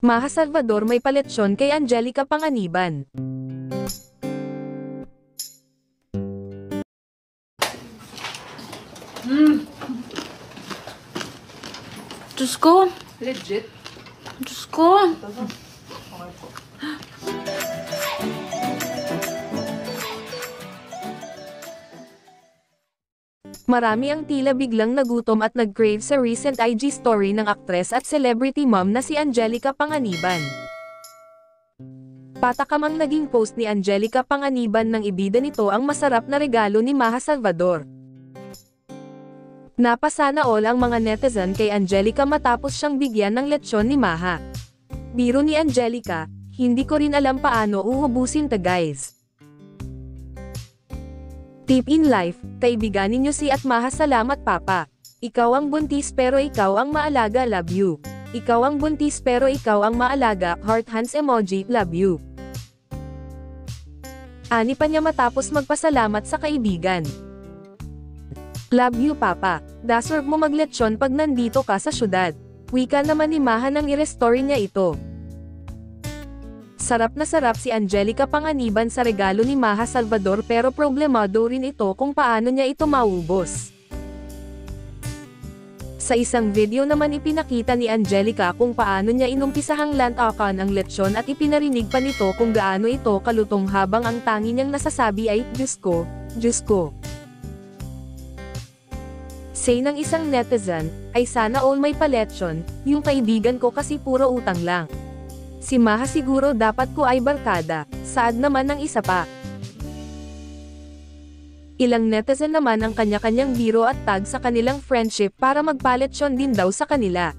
Maha Salvador may paletsyon kay Angelica Panganiban. Diyos ko. Legit? Diyos ko. Marami ang tila biglang nagutom at nag-crave sa recent IG story ng aktres at celebrity mom na si Angelica Panganiban. Patakamang naging post ni Angelica Panganiban nang ibida nito ang masarap na regalo ni Maha Salvador. Napasana all ang mga netizen kay Angelica matapos siyang bigyan ng lechon ni Maha. Biro ni Angelica, hindi ko rin alam paano uhubusin ta guys. Tip in life, kaibiganin niyo si at Maha salamat papa. Ikaw ang buntis pero ikaw ang maalaga love you. Ikaw ang buntis pero ikaw ang maalaga heart hands emoji love you. Ani pa niya matapos magpasalamat sa kaibigan. Love you papa, deserve mo maglechon pag nandito ka sa syudad. Wika naman ni Maha nang i-restore niya ito. Sarap na sarap si Angelica Panganiban sa regalo ni Maha Salvador pero problemado rin ito kung paano niya ito maubos. Sa isang video naman ipinakita ni Angelica kung paano niya inumpisahang lantakan ang lechon at ipinarinig pa nito kung gaano ito kalutong habang ang tangi niyang nasasabi ay, Diyos ko, Diyos ko. Say ng isang netizen, ay sana all may paletsyon, yung kaibigan ko kasi puro utang lang. Si Maha siguro dapat ko ay barkada, saad naman ng isa pa. Ilang netizen naman ang kanya-kanyang biro at tag sa kanilang friendship para magpaletsyon din daw sa kanila.